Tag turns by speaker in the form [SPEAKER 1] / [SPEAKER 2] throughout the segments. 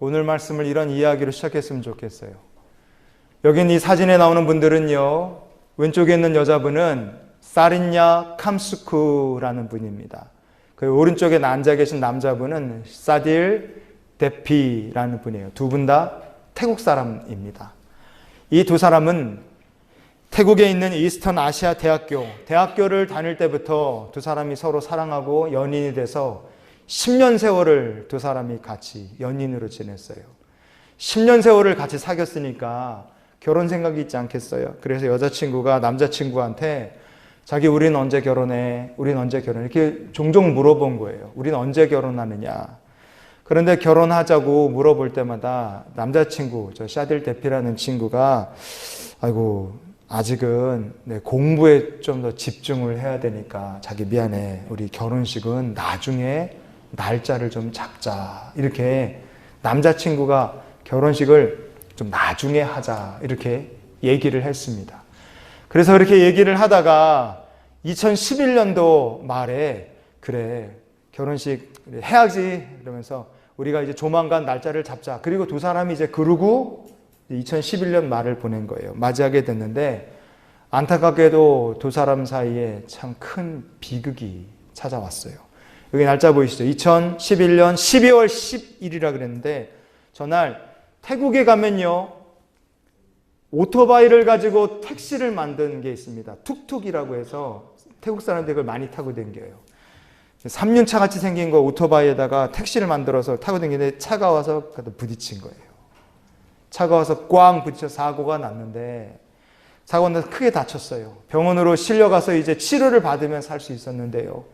[SPEAKER 1] 오늘 말씀을 이런 이야기로 시작했으면 좋겠어요. 여긴 이 사진에 나오는 분들은요, 왼쪽에 있는 여자분은 사린야 캄스쿠라는 분입니다. 그 오른쪽에 앉아 계신 남자분은 사딜 데피라는 분이에요. 두 분 다 태국 사람입니다. 이 두 사람은 태국에 있는 이스턴 아시아 대학교를 다닐 때부터 두 사람이 서로 사랑하고 연인이 돼서 10년 세월을 두 사람이 같이 연인으로 지냈어요. 10년 세월을 같이 사귀었으니까 결혼 생각이 있지 않겠어요? 그래서 여자친구가 남자친구한테 자기 우린 언제 결혼해? 우린 언제 결혼해? 이렇게 종종 물어본 거예요. 우린 언제 결혼하느냐? 그런데 결혼하자고 물어볼 때마다 남자친구, 저 샤딜 데피라는 친구가 아이고 아직은 공부에 좀 더 집중을 해야 되니까 자기 미안해. 우리 결혼식은 나중에 날짜를 좀 잡자. 이렇게 남자친구가 결혼식을 좀 나중에 하자. 이렇게 얘기를 했습니다. 그래서 그렇게 얘기를 하다가 2011년도 말에 그래 결혼식 해야지 이러면서 우리가 이제 조만간 날짜를 잡자. 그리고 두 사람이 이제 그러고 2011년 말을 보낸 거예요. 맞이하게 됐는데 안타깝게도 두 사람 사이에 참 큰 비극이 찾아왔어요. 여기 날짜 보이시죠? 2011년 12월 10일이라 그랬는데 전날 태국에 가면요 오토바이를 가지고 택시를 만든 게 있습니다. 툭툭이라고 해서 태국 사람들이 그걸 많이 타고 다녀요. 3륜차 같이 생긴 거 오토바이에다가 택시를 만들어서 타고 다니는데 차가 와서 부딪힌 거예요. 차가 와서 꽝 부딪혀 사고가 났는데 사고가 나서 크게 다쳤어요. 병원으로 실려가서 이제 치료를 받으면 살 수 있었는데요.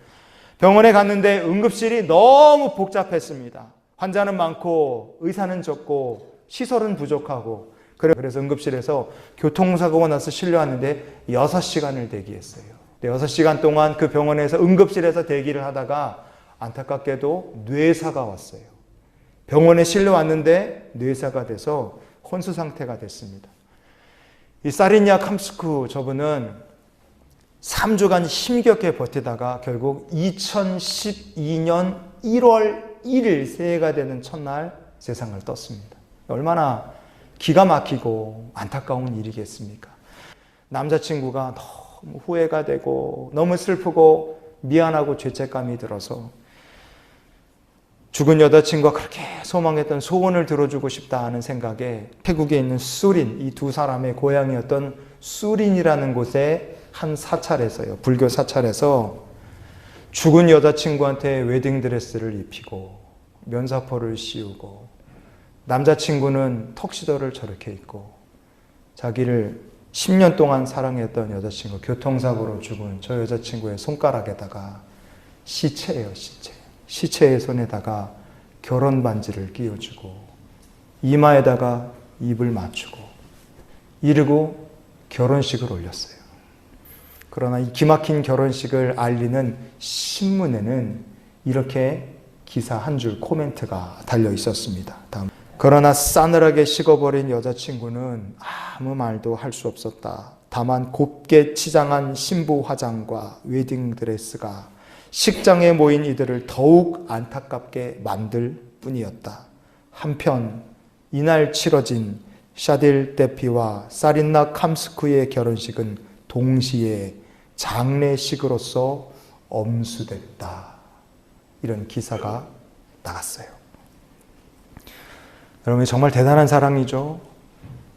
[SPEAKER 1] 병원에 갔는데 응급실이 너무 복잡했습니다. 환자는 많고 의사는 적고 시설은 부족하고 그래서 응급실에서 교통사고가 나서 실려왔는데 6시간을 대기했어요. 6시간 동안 그 병원에서 응급실에서 대기를 하다가 안타깝게도 뇌사가 왔어요. 병원에 실려왔는데 뇌사가 돼서 혼수 상태가 됐습니다. 이 사린야 캄스쿠 저분은 3주간 힘겹게 버티다가 결국 2012년 1월 1일 새해가 되는 첫날 세상을 떴습니다. 얼마나 기가 막히고 안타까운 일이겠습니까? 남자친구가 너무 후회가 되고 너무 슬프고 미안하고 죄책감이 들어서 죽은 여자친구가 그렇게 소망했던 소원을 들어주고 싶다 하는 생각에 태국에 있는 수린, 이 두 사람의 고향이었던 수린이라는 곳에 한 사찰에서요, 불교 사찰에서 죽은 여자친구한테 웨딩드레스를 입히고 면사포를 씌우고 남자친구는 턱시도를 저렇게 입고 자기를 10년 동안 사랑했던 여자친구, 교통사고로 죽은 저 여자친구의 손가락에다가 시체예요, 시체. 시체의 손에다가 결혼 반지를 끼워주고 이마에다가 입을 맞추고 이르고 결혼식을 올렸어요. 그러나 이 기막힌 결혼식을 알리는 신문에는 이렇게 기사 한 줄 코멘트가 달려 있었습니다. 다음. 그러나 싸늘하게 식어버린 여자친구는 아무 말도 할 수 없었다. 다만 곱게 치장한 신부 화장과 웨딩드레스가 식장에 모인 이들을 더욱 안타깝게 만들 뿐이었다. 한편 이날 치러진 샤딜 데피와 사린나 캄스쿠의 결혼식은 동시에 장례식으로서 엄수됐다. 이런 기사가 나갔어요. 여러분 정말 대단한 사랑이죠.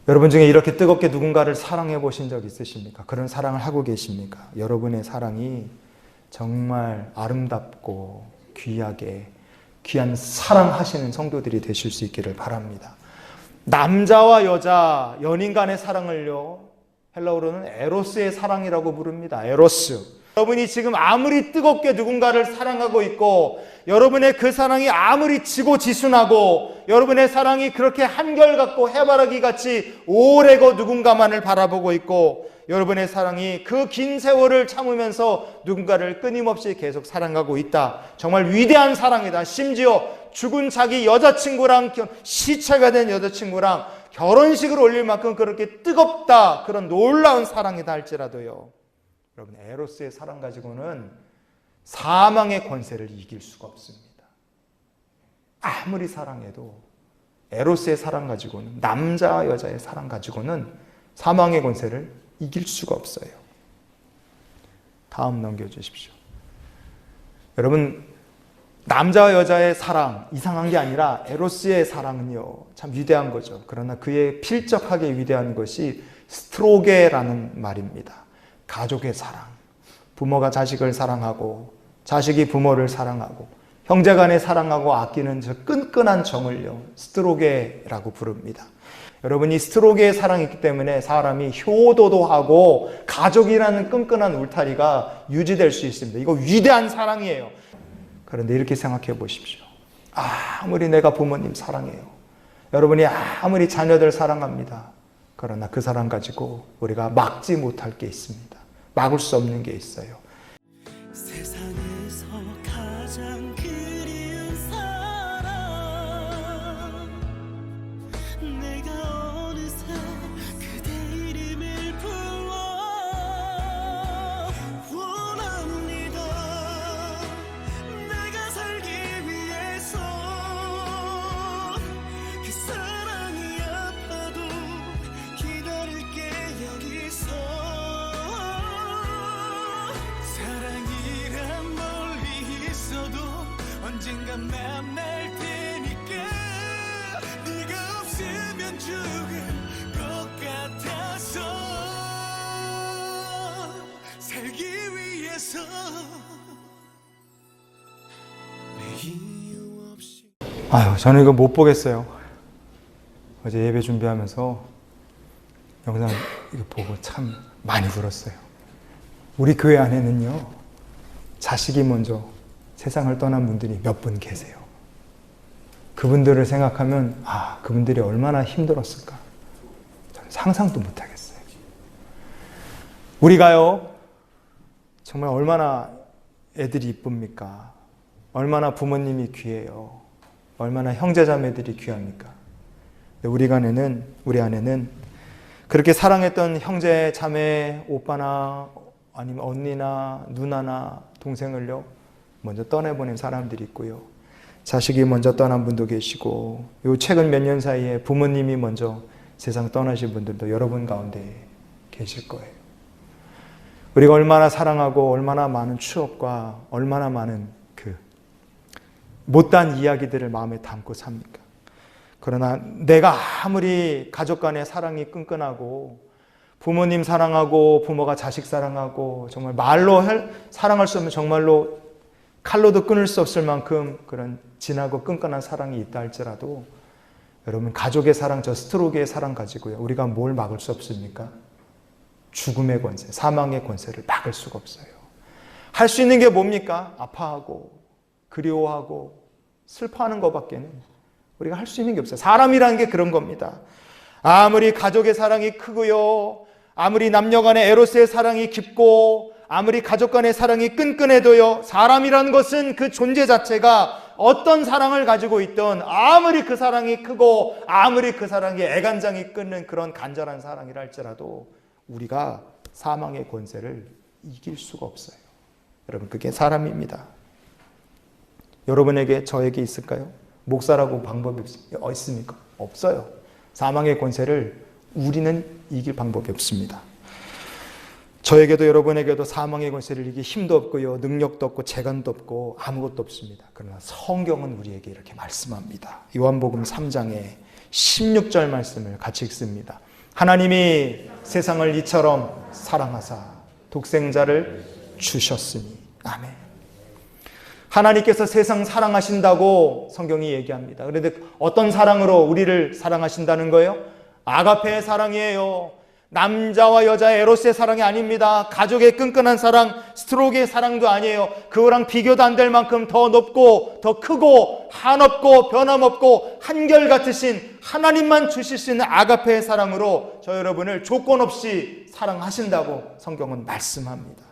[SPEAKER 1] 여러분 중에 이렇게 뜨겁게 누군가를 사랑해 보신 적 있으십니까? 그런 사랑을 하고 계십니까? 여러분의 사랑이 정말 아름답고 귀하게 귀한 사랑하시는 성도들이 되실 수 있기를 바랍니다. 남자와 여자 연인 간의 사랑을요 헬라어로는 에로스의 사랑이라고 부릅니다. 에로스. 여러분이 지금 아무리 뜨겁게 누군가를 사랑하고 있고 여러분의 그 사랑이 아무리 지고지순하고 여러분의 사랑이 그렇게 한결같고 해바라기 같이 오래고 누군가만을 바라보고 있고 여러분의 사랑이 그 긴 세월을 참으면서 누군가를 끊임없이 계속 사랑하고 있다. 정말 위대한 사랑이다. 심지어 죽은 자기 여자친구랑 시체가 된 여자친구랑 결혼식을 올릴 만큼 그렇게 뜨겁다. 그런 놀라운 사랑이다 할지라도요. 여러분 에로스의 사랑 가지고는 사망의 권세를 이길 수가 없습니다. 아무리 사랑해도 에로스의 사랑 가지고는, 남자와 여자의 사랑 가지고는 사망의 권세를 이길 수가 없어요. 다음 넘겨주십시오. 여러분, 남자와 여자의 사랑, 이상한 게 아니라 에로스의 사랑은요, 참 위대한 거죠. 그러나 그의 필적하게 위대한 것이 스트로게라는 말입니다. 가족의 사랑. 부모가 자식을 사랑하고, 자식이 부모를 사랑하고, 형제간에 사랑하고 아끼는 저 끈끈한 정을요, 스트로게라고 부릅니다. 여러분, 이 스트로게의 사랑이 있기 때문에 사람이 효도도 하고 가족이라는 끈끈한 울타리가 유지될 수 있습니다. 이거 위대한 사랑이에요. 그런데 이렇게 생각해 보십시오. 아무리 내가 부모님 사랑해요. 여러분이 아무리 자녀들 사랑합니다. 그러나 그 사랑 가지고 우리가 막지 못할 게 있습니다. 막을 수 없는 게 있어요.
[SPEAKER 2] 세상에서 가장 그리운 사람, 내가 어느새 그대 이름을 불러 원합니다. 내가 살기 위해서 그 사랑이 아파도 기다릴게 여기서. 사랑이란 멀리 있어도 언젠가 만날 테니까. 네가 없으면 죽을 것 같아서 살기 위해서 내 이유 없이.
[SPEAKER 1] 저는 이거 못 보겠어요. 어제 예배 준비하면서 영상 이거 보고 참 많이 울었어요. 우리 교회 안에는요, 자식이 먼저 세상을 떠난 분들이 몇 분 계세요. 그분들을 생각하면 그분들이 얼마나 힘들었을까, 저는 상상도 못하겠어요. 우리가요, 정말 얼마나 애들이 이쁩니까? 얼마나 부모님이 귀해요. 얼마나 형제자매들이 귀합니까? 우리 안에는 그렇게 사랑했던 형제, 자매, 오빠나 아니면 언니나 누나나 동생을요, 먼저 떠내보낸 사람들이 있고요. 자식이 먼저 떠난 분도 계시고, 요 최근 몇 년 사이에 부모님이 먼저 세상 떠나신 분들도 여러분 가운데 계실 거예요. 우리가 얼마나 사랑하고 얼마나 많은 추억과 얼마나 많은 그 못다한 이야기들을 마음에 담고 삽니까? 그러나 내가 아무리 가족 간의 사랑이 끈끈하고 부모님 사랑하고 부모가 자식 사랑하고 정말 말로 사랑할 수 없는, 정말로 칼로도 끊을 수 없을 만큼 그런 진하고 끈끈한 사랑이 있다 할지라도, 여러분, 가족의 사랑, 저 스트로게의 사랑 가지고요, 우리가 뭘 막을 수 없습니까? 죽음의 권세, 사망의 권세를 막을 수가 없어요. 할 수 있는 게 뭡니까? 아파하고 그리워하고 슬퍼하는 것밖에는 우리가 할 수 있는 게 없어요. 사람이라는 게 그런 겁니다. 아무리 가족의 사랑이 크고요, 아무리 남녀간의 에로스의 사랑이 깊고, 아무리 가족 간의 사랑이 끈끈해도요, 사람이라는 것은 그 존재 자체가 어떤 사랑을 가지고 있던, 아무리 그 사랑이 크고 아무리 그 사랑에 애간장이 끓는 그런 간절한 사랑이라 할지라도 우리가 사망의 권세를 이길 수가 없어요. 여러분, 그게 사람입니다. 여러분에게, 저에게 있을까요? 목사라고 방법이 있습니까? 없어요. 사망의 권세를 우리는 이길 방법이 없습니다. 저에게도 여러분에게도 사망의 권세를 이길 힘도 없고요, 능력도 없고 재간도 없고 아무것도 없습니다. 그러나 성경은 우리에게 이렇게 말씀합니다. 요한복음 3장의 16절 말씀을 같이 읽습니다. 하나님이 세상을 이처럼 사랑하사 독생자를 주셨으니. 아멘. 하나님께서 세상 사랑하신다고 성경이 얘기합니다. 그런데 어떤 사랑으로 우리를 사랑하신다는 거예요? 아가페의 사랑이에요. 남자와 여자의 에로스의 사랑이 아닙니다. 가족의 끈끈한 사랑, 스트로게의 사랑도 아니에요. 그거랑 비교도 안 될 만큼 더 높고 더 크고 한없고 변함없고 한결같으신 하나님만 주실 수 있는 아가페의 사랑으로 저 여러분을 조건 없이 사랑하신다고 성경은 말씀합니다.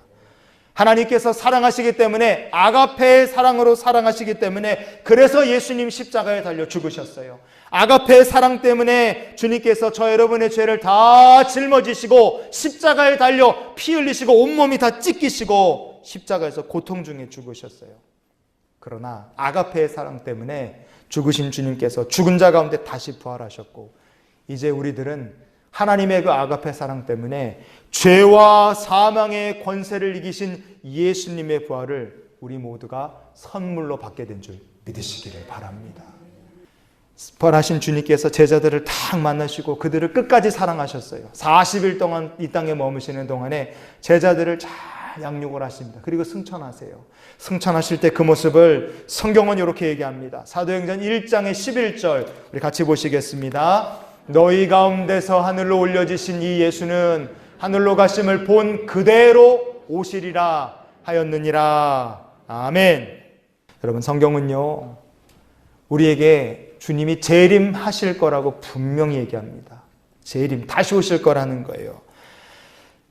[SPEAKER 1] 하나님께서 사랑하시기 때문에, 아가페의 사랑으로 사랑하시기 때문에, 그래서 예수님 십자가에 달려 죽으셨어요. 아가페의 사랑 때문에 주님께서 저 여러분의 죄를 다 짊어지시고 십자가에 달려 피 흘리시고 온몸이 다 찢기시고 십자가에서 고통 중에 죽으셨어요. 그러나 아가페의 사랑 때문에 죽으신 주님께서 죽은 자 가운데 다시 부활하셨고, 이제 우리들은 하나님의 그 아가페 사랑 때문에 죄와 사망의 권세를 이기신 예수님의 부활을 우리 모두가 선물로 받게 된 줄 믿으시기를 바랍니다. 부활하신 주님께서 제자들을 딱 만나시고 그들을 끝까지 사랑하셨어요. 40일 동안 이 땅에 머무시는 동안에 제자들을 잘 양육을 하십니다. 그리고 승천하세요. 승천하실 때 그 모습을 성경은 이렇게 얘기합니다. 사도행전 1장의 11절 우리 같이 보시겠습니다. 너희 가운데서 하늘로 올려지신 이 예수는 하늘로 가심을 본 그대로 오시리라 하였느니라. 아멘. 여러분, 성경은요 우리에게 주님이 재림하실 거라고 분명히 얘기합니다. 재림, 다시 오실 거라는 거예요.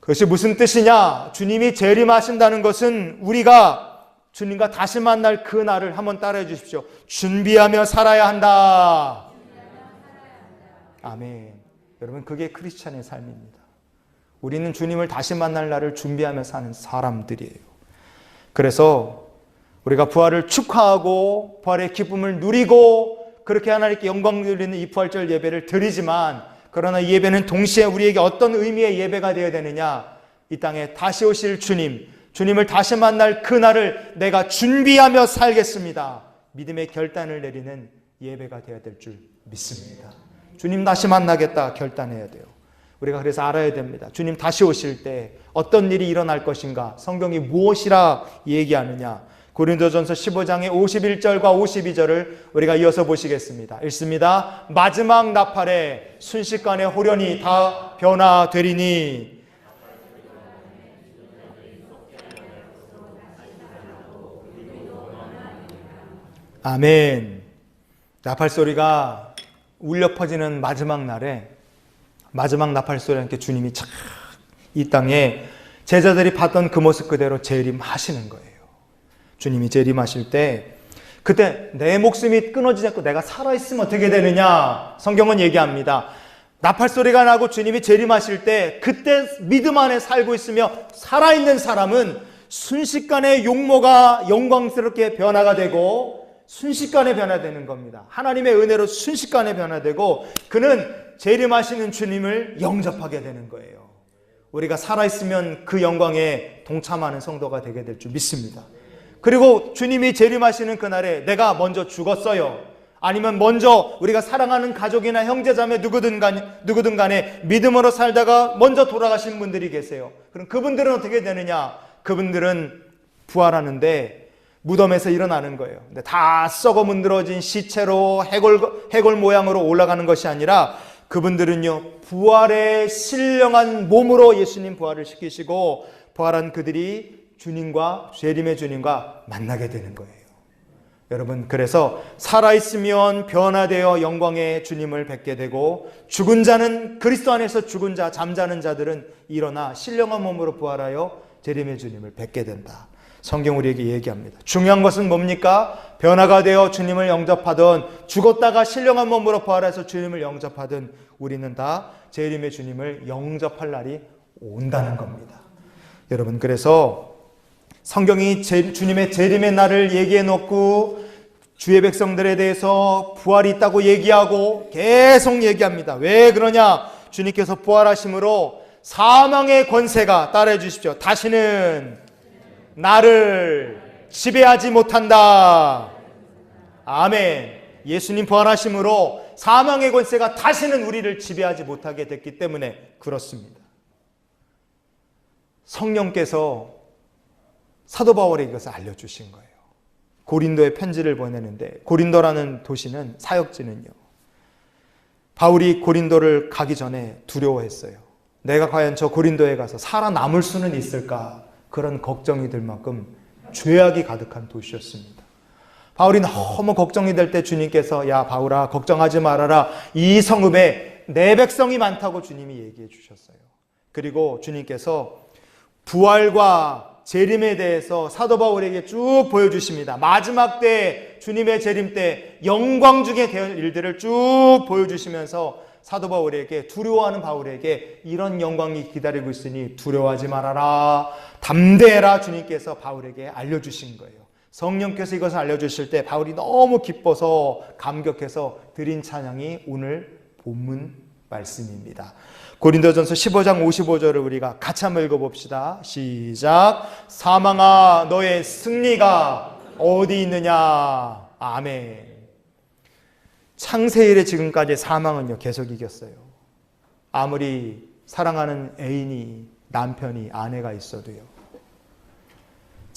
[SPEAKER 1] 그것이 무슨 뜻이냐? 주님이 재림하신다는 것은 우리가 주님과 다시 만날 그 날을 한번 따라해 주십시오. 준비하며 살아야 한다. 아멘. 여러분, 그게 크리스찬의 삶입니다. 우리는 주님을 다시 만날 날을 준비하며 사는 사람들이에요. 그래서 우리가 부활을 축하하고 부활의 기쁨을 누리고 그렇게 하나님께 영광 돌리는 이 부활절 예배를 드리지만, 그러나 이 예배는 동시에 우리에게 어떤 의미의 예배가 되어야 되느냐? 이 땅에 다시 오실 주님을 다시 만날 그날을 내가 준비하며 살겠습니다. 믿음의 결단을 내리는 예배가 되어야 될 줄 믿습니다. 주님 다시 만나겠다 결단해야 돼요. 우리가 그래서 알아야 됩니다. 주님 다시 오실 때 어떤 일이 일어날 것인가? 성경이 무엇이라 얘기하느냐? 고린도전서 15장의 51절과 52절을 우리가 이어서 보시겠습니다. 읽습니다. 마지막 나팔에 순식간에 호련히 다 변화되리니. 아멘. 나팔 소리가 울려 퍼지는 마지막 날에 마지막 나팔 소리와 함께 주님이 착 이 땅에 제자들이 봤던 그 모습 그대로 재림하시는 거예요. 주님이 재림하실 때 그때 내 목숨이 끊어지지 않고 내가 살아있으면 어떻게 되느냐? 성경은 얘기합니다. 나팔 소리가 나고 주님이 재림하실 때 그때 믿음 안에 살고 있으며 살아있는 사람은 순식간에 용모가 영광스럽게 변화가 되고 순식간에 변화되는 겁니다. 하나님의 은혜로 순식간에 변화되고 그는 재림하시는 주님을 영접하게 되는 거예요. 우리가 살아있으면 그 영광에 동참하는 성도가 되게 될 줄 믿습니다. 그리고 주님이 재림하시는 그날에 내가 먼저 죽었어요. 아니면 먼저 우리가 사랑하는 가족이나 형제자매 누구든 간에 믿음으로 살다가 먼저 돌아가신 분들이 계세요. 그럼 그분들은 어떻게 되느냐? 그분들은 부활하는데 무덤에서 일어나는 거예요. 근데 다 썩어 문드러진 시체로 해골 모양으로 올라가는 것이 아니라 그분들은요 부활의 신령한 몸으로 예수님 부활을 시키시고 부활한 그들이 주님과 재림의 주님과 만나게 되는 거예요. 여러분, 그래서 살아있으면 변화되어 영광의 주님을 뵙게 되고 죽은 자는 그리스도 안에서 죽은 자 잠자는 자들은 일어나 신령한 몸으로 부활하여 재림의 주님을 뵙게 된다. 성경 우리에게 얘기합니다. 중요한 것은 뭡니까? 변화가 되어 주님을 영접하든 죽었다가 신령한 몸으로 부활해서 주님을 영접하든 우리는 다 재림의 주님을 영접할 날이 온다는 겁니다. 여러분, 그래서 성경이 주님의 재림의 날을 얘기해 놓고 주의 백성들에 대해서 부활이 있다고 얘기하고 계속 얘기합니다. 왜 그러냐? 주님께서 부활하심으로 사망의 권세가, 따라해 주십시오, 다시는 나를 지배하지 못한다. 아멘. 예수님 부활하심으로 사망의 권세가 다시는 우리를 지배하지 못하게 됐기 때문에 그렇습니다. 성령께서 사도 바울에게 이것을 알려주신 거예요. 고린도에 편지를 보내는데, 고린도라는 도시는 사역지는요, 바울이 고린도를 가기 전에 두려워했어요. 내가 과연 저 고린도에 가서 살아남을 수는 있을까? 그런 걱정이 들 만큼 죄악이 가득한 도시였습니다. 바울이 너무 걱정이 될 때 주님께서 야 바울아 걱정하지 말아라. 이 성읍에 내 백성이 많다고 주님이 얘기해 주셨어요. 그리고 주님께서 부활과 재림에 대해서 사도 바울에게 쭉 보여주십니다. 마지막 때 주님의 재림 때 영광 중에 될 일들을 쭉 보여주시면서 사도 바울에게, 두려워하는 바울에게 이런 영광이 기다리고 있으니 두려워하지 말아라, 담대해라 주님께서 바울에게 알려주신 거예요. 성령께서 이것을 알려주실 때 바울이 너무 기뻐서 감격해서 드린 찬양이 오늘 본문 말씀입니다. 고린도전서 15장 55절을 우리가 같이 한번 읽어봅시다. 시작. 사망아 너의 승리가 어디 있느냐. 아멘. 창세 이래 지금까지 사망은요 계속 이겼어요. 아무리 사랑하는 애인이, 남편이, 아내가 있어도요.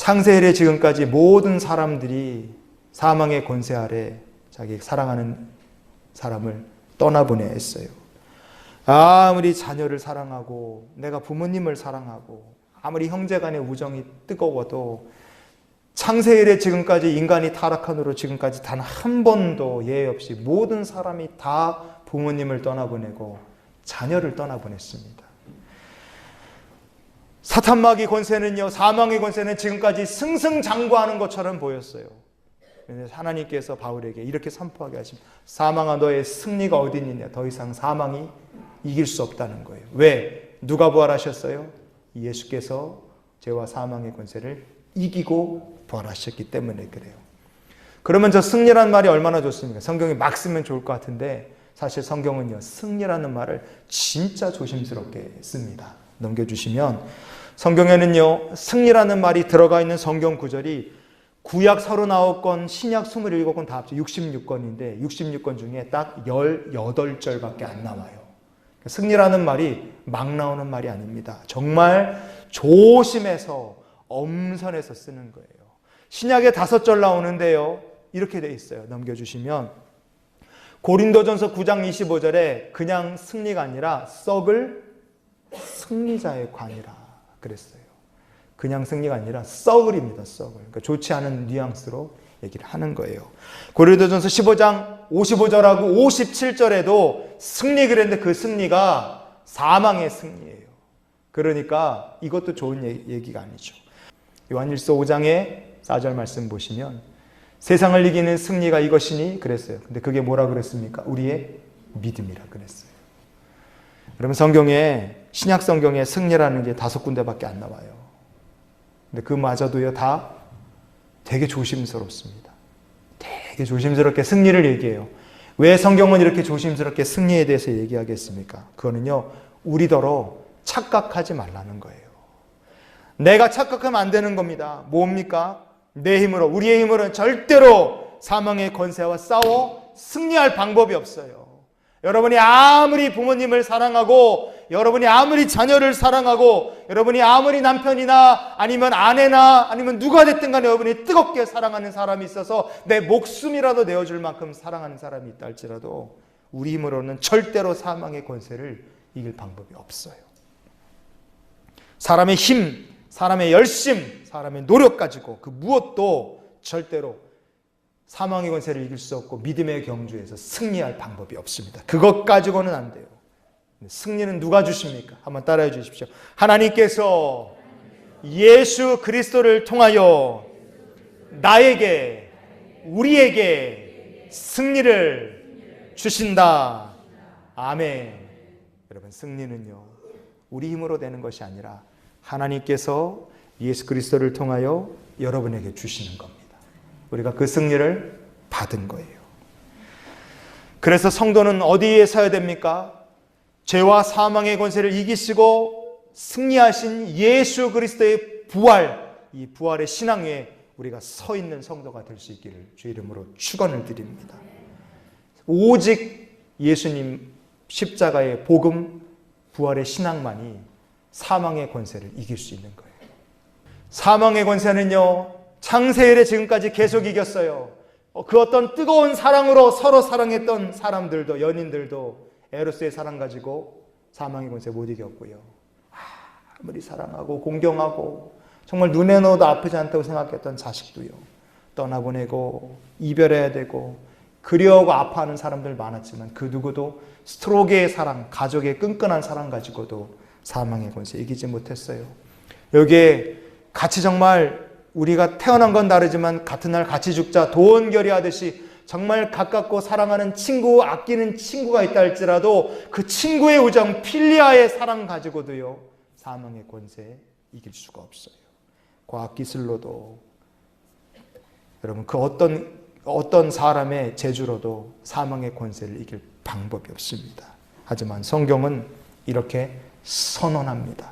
[SPEAKER 1] 창세 이래 지금까지 모든 사람들이 사망의 권세 아래 자기 사랑하는 사람을 떠나보내야 했어요. 아무리 자녀를 사랑하고 내가 부모님을 사랑하고 아무리 형제간의 우정이 뜨거워도 창세 이래 지금까지 인간이 타락한 후로 지금까지 단 한 번도 예외 없이 모든 사람이 다 부모님을 떠나보내고 자녀를 떠나보냈습니다. 사탄마귀 권세는요, 사망의 권세는 지금까지 승승장구하는 것처럼 보였어요. 그런데 하나님께서 바울에게 이렇게 선포하게 하십니다. 사망아 너의 승리가 어디 있느냐. 더 이상 사망이 이길 수 없다는 거예요. 왜? 누가 부활하셨어요? 예수께서 죄와 사망의 권세를 이기고 부활하셨기 때문에 그래요. 그러면 저 승리라는 말이 얼마나 좋습니까? 성경에 막 쓰면 좋을 것 같은데 사실 성경은요 승리라는 말을 진짜 조심스럽게 씁니다. 넘겨주시면 성경에는요 승리라는 말이 들어가 있는 성경 구절이 구약 39권, 신약 27권 다 합쳐 66권인데 66권 중에 딱 18절밖에 안 나와요. 승리라는 말이 막 나오는 말이 아닙니다. 정말 조심해서 엄선해서 쓰는 거예요. 신약에 5절 나오는데요. 이렇게 돼 있어요. 넘겨주시면 고린도전서 9장 25절에 그냥 승리가 아니라 썩을 승리자의 관이라 그랬어요. 그냥 승리가 아니라 썩을입니다. 썩을. 그러니까 좋지 않은 뉘앙스로 얘기를 하는 거예요. 고린도전서 15장 55절하고 57절에도 승리 그랬는데 그 승리가 사망의 승리예요. 그러니까 이것도 좋은 얘기가 아니죠. 요한일서 5장의 4절 말씀 보시면 세상을 이기는 승리가 이것이니 그랬어요. 근데 그게 뭐라 그랬습니까? 우리의 믿음이라 그랬어요. 그러면 성경에 신약 성경에 승리라는 게 5군데밖에 안 나와요. 근데 그마저도요 다 되게 조심스럽습니다. 되게 조심스럽게 승리를 얘기해요. 왜 성경은 이렇게 조심스럽게 승리에 대해서 얘기하겠습니까? 그거는요 우리더러 착각하지 말라는 거예요. 내가 착각하면 안 되는 겁니다. 뭡니까? 내 힘으로, 우리의 힘으로는 절대로 사망의 권세와 싸워 승리할 방법이 없어요. 여러분이 아무리 부모님을 사랑하고 여러분이 아무리 자녀를 사랑하고 여러분이 아무리 남편이나 아니면 아내나 아니면 누가 됐든 간에 여러분이 뜨겁게 사랑하는 사람이 있어서 내 목숨이라도 내어줄 만큼 사랑하는 사람이 있다 할지라도 우리 힘으로는 절대로 사망의 권세를 이길 방법이 없어요. 사람의 힘, 사람의 열심, 사람의 노력 가지고 그 무엇도 절대로 사망의 권세를 이길 수 없고 믿음의 경주에서 승리할 방법이 없습니다. 그것 가지고는 안 돼요. 승리는 누가 주십니까? 한번 따라해 주십시오. 하나님께서 예수 그리스도를 통하여 나에게, 우리에게 승리를 주신다. 아멘. 여러분, 승리는요, 우리 힘으로 되는 것이 아니라 하나님께서 예수 그리스도를 통하여 여러분에게 주시는 겁니다. 우리가 그 승리를 받은 거예요. 그래서 성도는 어디에 서야 됩니까? 죄와 사망의 권세를 이기시고 승리하신 예수 그리스도의 부활, 이 부활의 신앙 위에 우리가 서 있는 성도가 될 수 있기를 주 이름으로 축원을 드립니다. 오직 예수님 십자가의 복음, 부활의 신앙만이 사망의 권세를 이길 수 있는 거예요. 사망의 권세는요, 창세일에 지금까지 계속 이겼어요. 그 어떤 뜨거운 사랑으로 서로 사랑했던 사람들도, 연인들도 에로스의 사랑 가지고 사망의 권세 못 이겼고요. 아무리 사랑하고 공경하고 정말 눈에 넣어도 아프지 않다고 생각했던 자식도요, 떠나보내고 이별해야 되고 그리워하고 아파하는 사람들 많았지만 그 누구도 스트로게의 사랑, 가족의 끈끈한 사랑 가지고도 사망의 권세 이기지 못했어요. 여기에 같이 정말 우리가 태어난 건 다르지만 같은 날 같이 죽자 도원결의하듯이 정말 가깝고 사랑하는 친구, 아끼는 친구가 있다 할지라도 그 친구의 우정, 필리아의 사랑 가지고도요, 사망의 권세 이길 수가 없어요. 과학기술로도 여러분, 그 어떤 사람의 재주로도 사망의 권세를 이길 방법이 없습니다. 하지만 성경은 이렇게 선언합니다.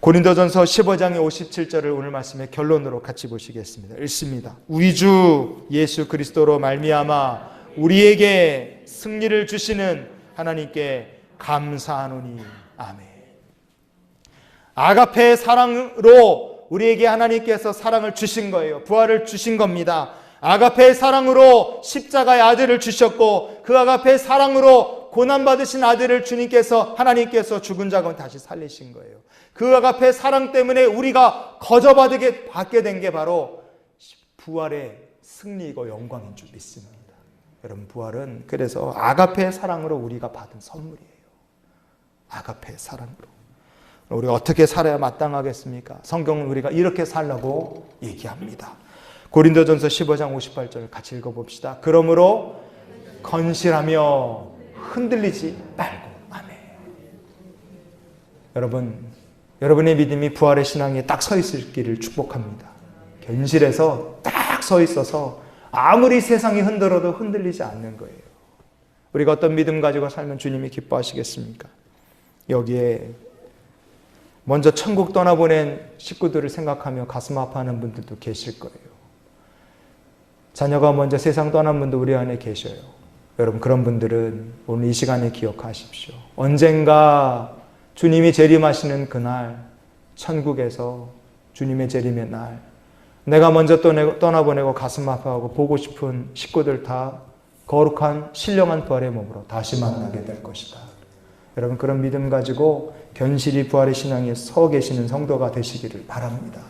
[SPEAKER 1] 고린도전서 15장의 57절을 오늘 말씀의 결론으로 같이 보시겠습니다. 읽습니다. 우리 주 예수 그리스도로 말미암아 우리에게 승리를 주시는 하나님께 감사하노니 아멘. 아가페의 사랑으로 우리에게 하나님께서 사랑을 주신 거예요. 부활을 주신 겁니다. 아가페의 사랑으로 십자가의 아들을 주셨고, 그 아가페의 사랑으로 고난받으신 아들을 하나님께서 죽은 자 가운데 다시 살리신 거예요. 그 아가페의 사랑 때문에 우리가 받게 된 게 바로 부활의 승리이고 영광인 줄 믿습니다. 여러분, 부활은 그래서 아가페의 사랑으로 우리가 받은 선물이에요. 아가페의 사랑으로. 우리가 어떻게 살아야 마땅하겠습니까? 성경은 우리가 이렇게 살라고 얘기합니다. 고린도전서 15장 58절 같이 읽어봅시다. 그러므로 건실하며 흔들리지 말고. 아멘. 여러분, 여러분의 믿음이 부활의 신앙에 딱 서 있기를 축복합니다. 견실해서 딱 서 있어서 아무리 세상이 흔들어도 흔들리지 않는 거예요. 우리가 어떤 믿음 가지고 살면 주님이 기뻐하시겠습니까? 여기에 먼저 천국 떠나보낸 식구들을 생각하며 가슴 아파하는 분들도 계실 거예요. 자녀가 먼저 세상 떠난 분도 우리 안에 계셔요. 여러분, 그런 분들은 오늘 이 시간에 기억하십시오. 언젠가 주님이 재림하시는 그날, 천국에서 주님의 재림의 날, 내가 먼저 떠나보내고 가슴 아파하고 보고 싶은 식구들 다 거룩한 신령한 부활의 몸으로 다시 만나게 될 것이다. 여러분, 그런 믿음 가지고 견실히 부활의 신앙에 서 계시는 성도가 되시기를 바랍니다.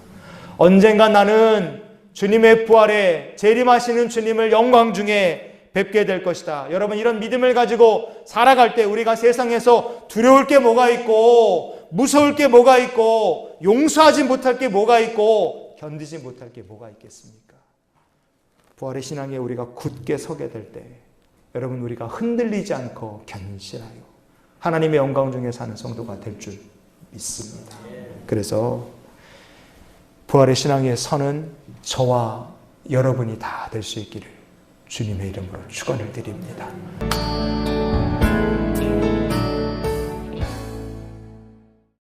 [SPEAKER 1] 언젠가 나는 주님의 부활에 재림하시는 주님을 영광 중에 뵙게 될 것이다. 여러분, 이런 믿음을 가지고 살아갈 때 우리가 세상에서 두려울 게 뭐가 있고, 무서울 게 뭐가 있고, 용서하지 못할 게 뭐가 있고, 견디지 못할 게 뭐가 있겠습니까? 부활의 신앙에 우리가 굳게 서게 될 때, 여러분, 우리가 흔들리지 않고 견실하여 하나님의 영광 중에 사는 성도가 될 줄 믿습니다. 그래서 부활의 신앙에 서는 저와 여러분이 다 될 수 있기를 주님의 이름으로 축원을 드립니다.